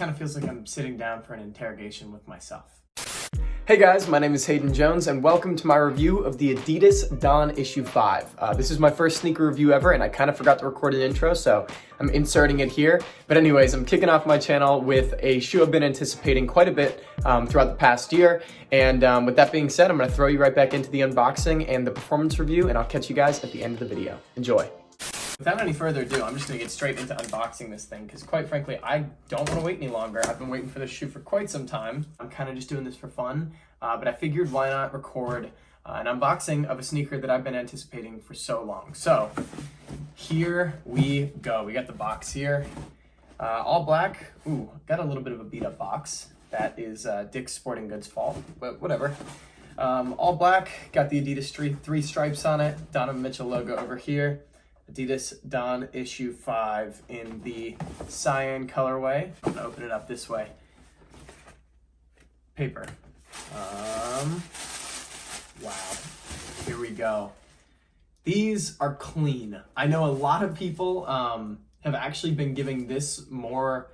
kind of feels like I'm sitting down for an interrogation with myself. Hey guys, my name is Hayden Jones and welcome to my review of the Adidas Don Issue 5. This is my first sneaker review ever and I kind of forgot to record an intro, so I'm inserting it here. But anyways, I'm kicking off my channel with a shoe I've been anticipating quite a bit throughout the past year. And with that being said, I'm going to throw you right back into the unboxing and the performance review, and I'll catch you guys at the end of the video. Enjoy. Without any further ado, I'm just going to get straight into unboxing this thing because quite frankly, I don't want to wait any longer. I've been waiting for this shoe for quite some time. I'm kind of just doing this for fun, but I figured why not record an unboxing of a sneaker that I've been anticipating for so long. So here we go. We got the box here. All black. Ooh, got a little bit of a beat up box. That is Dick's Sporting Goods fault, but whatever. All black, got the Adidas three stripes on it. Donovan Mitchell logo over here. Adidas Don Issue 5 in the cyan colorway. I'm gonna open it up this way. Paper. Wow. Here we go. These are clean. I know a lot of people have actually been giving this more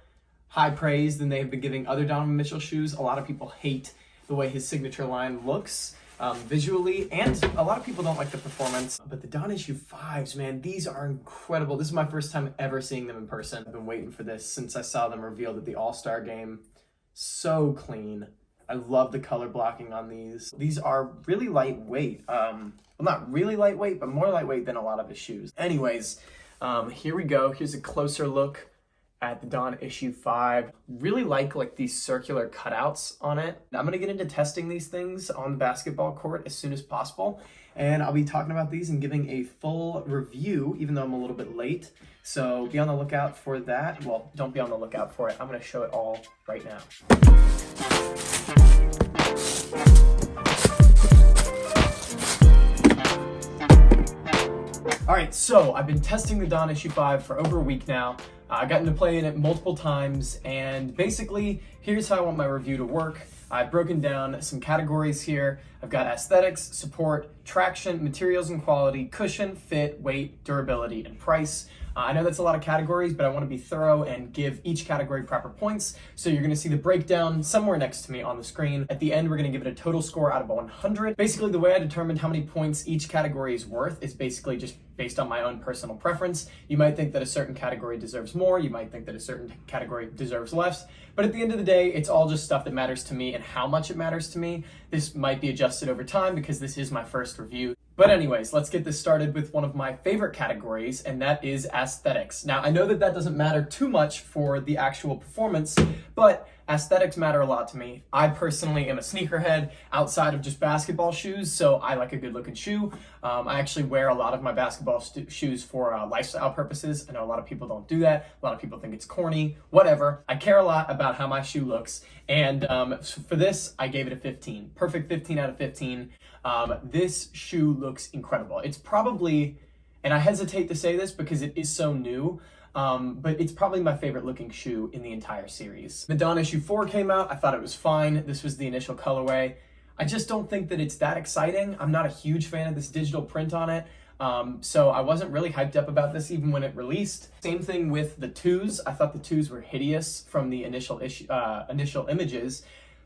high praise than they have been giving other Donovan Mitchell shoes. A lot of people hate the way his signature line looks. Visually, and a lot of people don't like the performance, but the Don Issue 5s, man, these are incredible. This is my first time ever seeing them in person. I've been waiting for this since I saw them revealed at the All-Star game. So clean. I love the color blocking on these. These are really lightweight. Well, not really lightweight, but more lightweight than a lot of his shoes. Anyways, here we go. Here's a closer look at the Don Issue 5. Really like these circular cutouts on it. I'm gonna get into testing these things on the basketball court as soon as possible, and I'll be talking about these and giving a full review, even though I'm a little bit late. So be on the lookout for that. Well, don't be on the lookout for it. I'm gonna show it all right now. All right, so I've been testing the Don Issue 5 for over a week now. I got into playing it multiple times, and basically, here's how I want my review to work. I've broken down some categories here. I've got aesthetics, support, traction, materials and quality, cushion, fit, weight, durability, and price. I know that's a lot of categories, but I want to be thorough and give each category proper points. So you're going to see the breakdown somewhere next to me on the screen. At the end, we're going to give it a total score out of 100. Basically, the way I determined how many points each category is worth is basically just based on my own personal preference. You might think that a certain category deserves more. You might think that a certain category deserves less. But at the end of the day, it's all just stuff that matters to me and how much it matters to me. This might be adjusted over time because this is my first review. But anyways, let's get this started with one of my favorite categories, and that is aesthetics. Now, I know that that doesn't matter too much for the actual performance, but aesthetics matter a lot to me. I personally am a sneakerhead outside of just basketball shoes, so I like a good looking shoe. I actually wear a lot of my basketball shoes for lifestyle purposes. I know a lot of people don't do that. A lot of people think it's corny, whatever. I care a lot about how my shoe looks, and for this, I gave it a 15. Perfect 15 out of 15. This shoe looks incredible. It's probably, and I hesitate to say this because it is so new, but it's probably my favorite looking shoe in the entire series. The Don Issue 4 came out. I thought it was fine. This was the initial colorway. I just don't think that it's that exciting. I'm not a huge fan of this digital print on it. So I wasn't really hyped up about this even when it released. Same thing with the 2s. I thought the 2s were hideous from the initial images.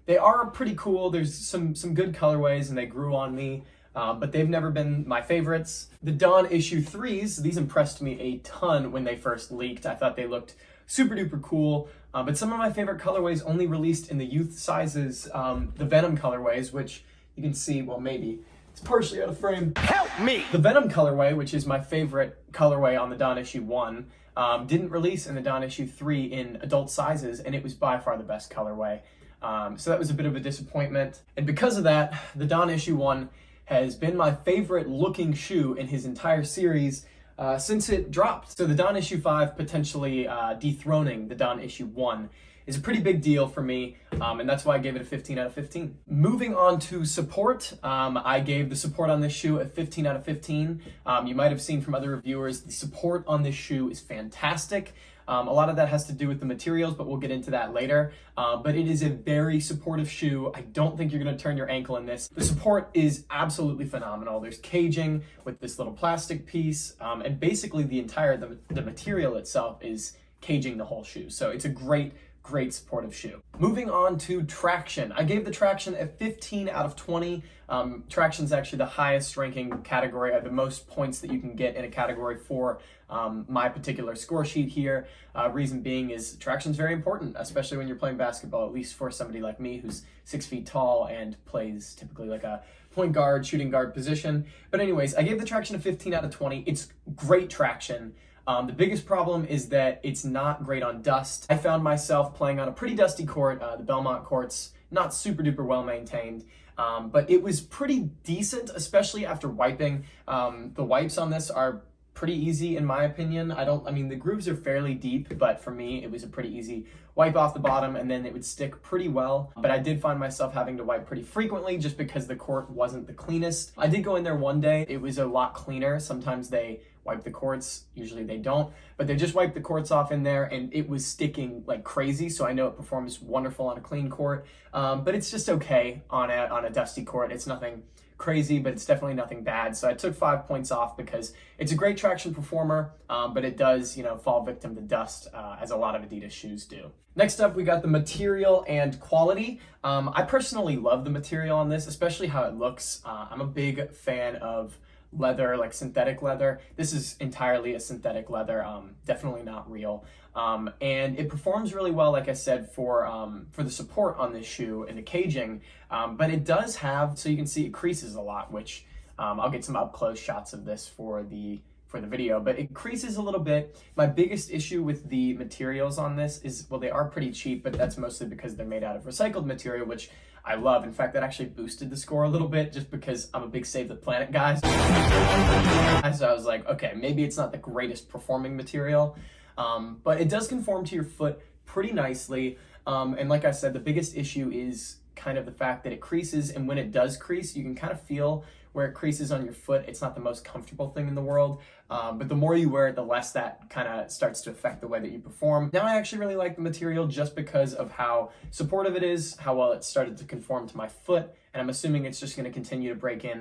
They are pretty cool. There's some good colorways and they grew on me, but they've never been my favorites. The Don Issue 3s, these impressed me a ton when they first leaked. I thought they looked super duper cool, but some of my favorite colorways only released in the youth sizes, the Venom colorways, which you can see, well, maybe it's partially out of frame. Help me! The Venom colorway, which is my favorite colorway on the Don Issue 1, didn't release in the Don Issue 3 in adult sizes, and it was by far the best colorway. So that was a bit of a disappointment. And because of that, the Don Issue 1 has been my favorite looking shoe in his entire series since it dropped. So the Don Issue 5 potentially dethroning the Don Issue 1 is a pretty big deal for me, and that's why I gave it a 15 out of 15. Moving on to support, I gave the support on this shoe a 15 out of 15. You might have seen from other reviewers, the support on this shoe is fantastic. A lot of that has to do with the materials, but we'll get into that later. But it is a very supportive shoe. I don't think you're gonna turn your ankle in this. The support is absolutely phenomenal. There's caging with this little plastic piece, and basically the material itself is caging the whole shoe. So it's a great great supportive shoe. Moving on to traction. I gave the traction a 15 out of 20. Traction is actually the highest ranking category, or the most points that you can get in a category for my particular score sheet here. Reason being is traction is very important, especially when you're playing basketball, at least for somebody like me who's 6 feet tall and plays typically like a point guard, shooting guard position. But anyways, I gave the traction a 15 out of 20. It's great traction. The biggest problem is that it's not great on dust. I found myself playing on a pretty dusty court, the Belmont courts, not super duper well maintained, but it was pretty decent, especially after wiping. The wipes on this are pretty easy in my opinion. I mean, the grooves are fairly deep, but for me, it was a pretty easy wipe off the bottom and then it would stick pretty well. But I did find myself having to wipe pretty frequently just because the court wasn't the cleanest. I did go in there one day. It was a lot cleaner. Sometimes they wipe the courts, usually they don't, but they just wiped the courts off in there and it was sticking like crazy. So I know it performs wonderful on a clean court, but it's just okay on a dusty court. It's nothing crazy, but it's definitely nothing bad. So I took 5 points off because it's a great traction performer, but it does, fall victim to dust, as a lot of Adidas shoes do. Next up, we got the material and quality. I personally love the material on this, especially how it looks. I'm a big fan of leather, like synthetic leather. This is entirely a synthetic leather, definitely not real. And it performs really well, like I said, for the support on this shoe and the caging, but it does have, so you can see it creases a lot, which I'll get some up close shots of this for the video, but it creases a little bit. My biggest issue with the materials on this is, well, they are pretty cheap, but that's mostly because they're made out of recycled material, which I love. In fact, that actually boosted the score a little bit just because I'm a big Save the Planet guy. So I was like, okay, maybe it's not the greatest performing material, but it does conform to your foot pretty nicely. And like I said, the biggest issue is kind of the fact that it creases, and when it does crease, you can kind of feel where it creases on your foot. It's not the most comfortable thing in the world, but the more you wear it, the less that kind of starts to affect the way that you perform. Now I actually really like the material just because of how supportive it is, how well it started to conform to my foot, and I'm assuming it's just going to continue to break in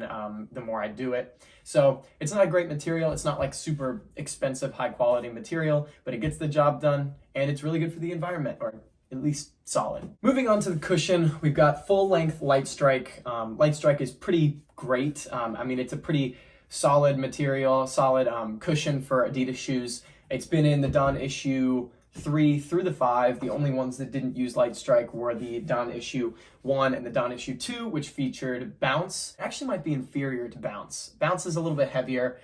the more I do it. So it's not a great material. It's not like super expensive, high quality material, but it gets the job done, and it's really good for the environment, or at least solid. Moving on to the cushion, we've got full length Light Strike. Light Strike is pretty great. I mean, it's a pretty solid material, solid cushion for Adidas shoes. It's been in the Don issue 3 through the 5. The only ones that didn't use Light Strike were the Don issue 1 and the Don issue 2, which featured Bounce. It actually might be inferior to Bounce. Bounce is a little bit heavier.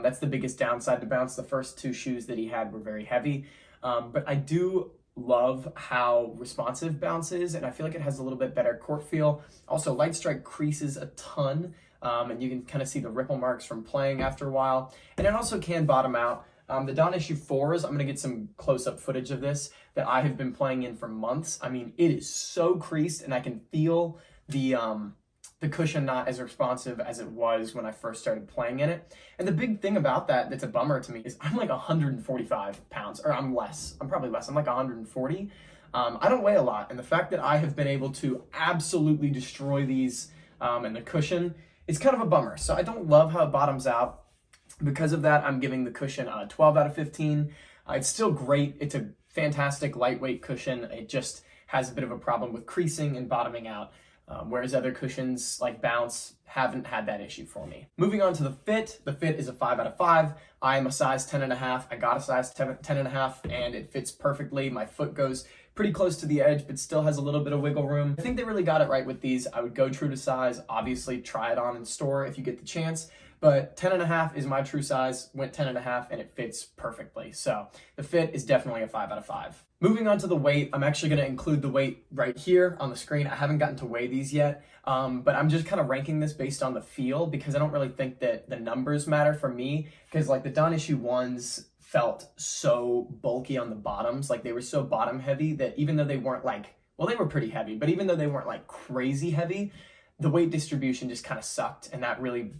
That's the biggest downside to Bounce. The first 2 shoes that he had were very heavy, but I do love how responsive Bounce is, and I feel like it has a little bit better court feel. Also, Light Strike creases a ton, and you can kind of see the ripple marks from playing after a while, and it also can bottom out. The Don issue 4s, I'm going to get some close-up footage of this that I have been playing in for months. I mean, it is so creased, and I can feel the cushion not as responsive as it was when I first started playing in it. And the big thing about that that's a bummer to me is I'm like 145 pounds, or I'm less. I'm probably less. I'm like 140. I don't weigh a lot, and the fact that I have been able to absolutely destroy these and the cushion is kind of a bummer. So I don't love how it bottoms out. Because of that, I'm giving the cushion a 12 out of 15. It's still great. It's a fantastic lightweight cushion. It just has a bit of a problem with creasing and bottoming out. Whereas other cushions like Bounce haven't had that issue for me. Moving on to the fit is a 5 out of 5. I am a size 10.5. I got a size 10.5 and it fits perfectly. My foot goes pretty close to the edge, but still has a little bit of wiggle room. I think they really got it right with these. I would go true to size. Obviously, try it on in store if you get the chance. But 10.5 is my true size, went 10.5 and it fits perfectly. So the fit is definitely a 5 out of 5. Moving on to the weight, I'm actually going to include the weight right here on the screen. I haven't gotten to weigh these yet, but I'm just kind of ranking this based on the feel because I don't really think that the numbers matter for me, because like the Don issue 1s felt so bulky on the bottoms, like they were so bottom heavy that even though they weren't like, well, they were pretty heavy, but even though they weren't like crazy heavy, the weight distribution just kind of sucked, and that really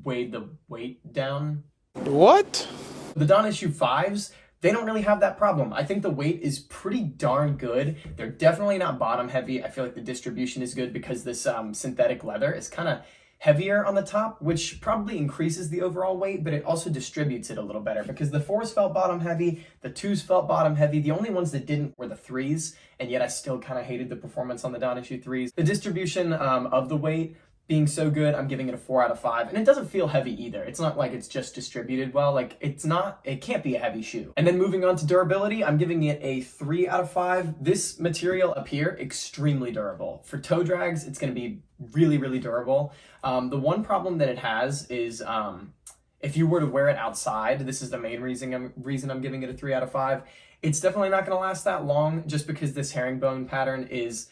weighed the weight down. What? The Don issue 5s, they don't really have that problem. I think the weight is pretty darn good. They're definitely not bottom heavy. I feel like the distribution is good because this synthetic leather is kind of heavier on the top, which probably increases the overall weight, but it also distributes it a little better because the 4s felt bottom heavy, the 2s felt bottom heavy. The only ones that didn't were the 3s, and yet I still kind of hated the performance on the Don Issue 3s. The distribution of the weight being so good, I'm giving it a 4 out of 5, and it doesn't feel heavy either. It's not like it's just distributed well. Like, it can't be a heavy shoe. And then moving on to durability, I'm giving it a 3 out of 5. This material up here, extremely durable. For toe drags, it's going to be really, really durable. The one problem that it has is if you were to wear it outside, this is the main reason I'm giving it a 3 out of 5. It's definitely not going to last that long just because this herringbone pattern is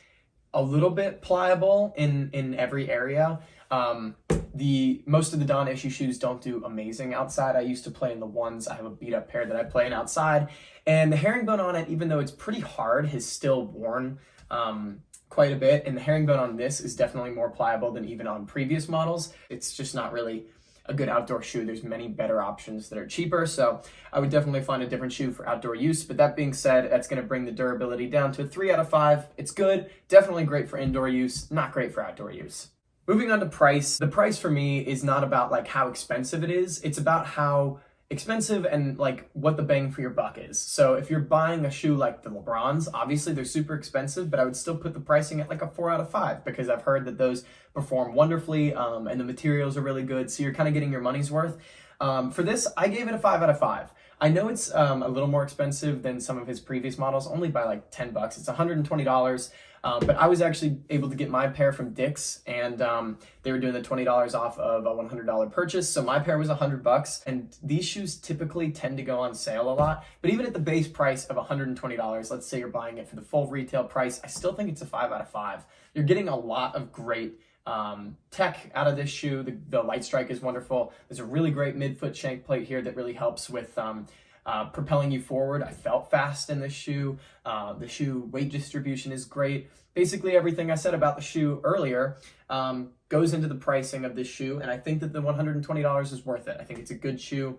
a little bit pliable in every area. Most of the Don Issue shoes don't do amazing outside. I used to play in the 1s. I have a beat up pair that I play in outside, and the herringbone on it, even though it's pretty hard, has still worn quite a bit, and the herringbone on this is definitely more pliable than even on previous models. It's just not really a good outdoor shoe. There's many better options that are cheaper, so I would definitely find a different shoe for outdoor use. But that being said, that's going to bring the durability down to a 3 out of 5. It's good, definitely great for indoor use, not great for outdoor use. Moving on to price. The price for me is not about like how expensive it is, it's about how expensive and like what the bang for your buck is. So if you're buying a shoe like the LeBrons, obviously they're super expensive, but I would still put the pricing at like a 4 out of 5 because I've heard that those perform wonderfully and the materials are really good. So you're kind of getting your money's worth. For this, I gave it a 5 out of 5. I know it's a little more expensive than some of his previous models, only by like $10. It's $120. But I was actually able to get my pair from Dick's, and they were doing the $20 off of a $100 purchase. So my pair was $100, and these shoes typically tend to go on sale a lot. But even at the base price of $120, let's say you're buying it for the full retail price, I still think it's a 5 out of 5. You're getting a lot of great tech out of this shoe. The light strike is wonderful. There's a really great midfoot shank plate here that really helps with propelling you forward. I felt fast in this shoe. The shoe weight distribution is great. Basically everything I said about the shoe earlier goes into the pricing of this shoe, and I think that the $120 is worth it. I think it's a good shoe.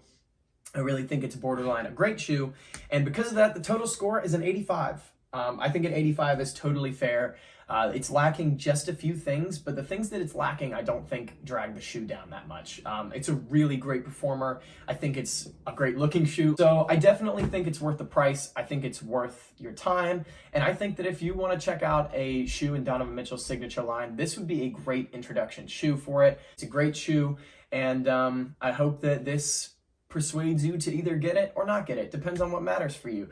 I really think it's borderline a great shoe, and because of that, the total score is an 85. I think an 85 is totally fair. It's lacking just a few things, but the things that it's lacking, I don't think drag the shoe down that much. It's a really great performer. I think it's a great looking shoe. So I definitely think it's worth the price. I think it's worth your time. And I think that if you want to check out a shoe in Donovan Mitchell's signature line, this would be a great introduction shoe for it. It's a great shoe. And I hope that this persuades you to either get it or not get it. Depends on what matters for you.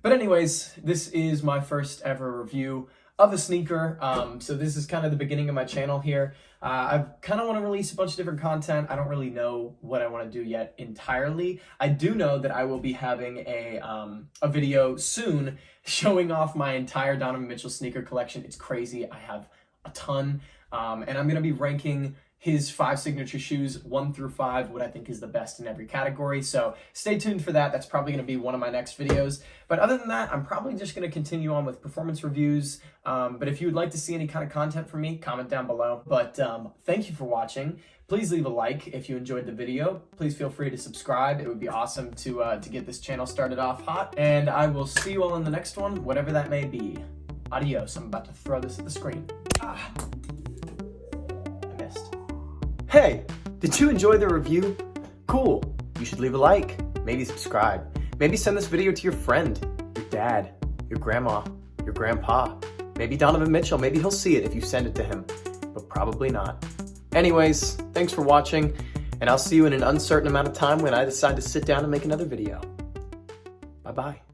But anyways, this is my first ever review of a sneaker. So this is kind of the beginning of my channel here. I kind of want to release a bunch of different content. I don't really know what I want to do yet entirely. I do know that I will be having a video soon showing off my entire Donovan Mitchell sneaker collection. It's crazy. I have a ton. And I'm going to be ranking his 5 signature shoes 1 through 5, what I think is the best in every category. So stay tuned for that. That's probably going to be one of my next videos. But other than that, I'm probably just going to continue on with performance reviews. But if you would like to see any kind of content from me, comment down below. But thank you for watching. Please leave a like if you enjoyed the video. Please feel free to subscribe. It would be awesome to get this channel started off hot. And I will see you all in the next one, whatever that may be. Adios. I'm about to throw this at the screen. I missed. Hey, did you enjoy the review? Cool. You should leave a like, maybe subscribe, maybe send this video to your friend, your dad, your grandma, your grandpa, maybe Donovan Mitchell. Maybe he'll see it if you send it to him, but probably not. Anyways, thanks for watching, and I'll see you in an uncertain amount of time when I decide to sit down and make another video. Bye-bye.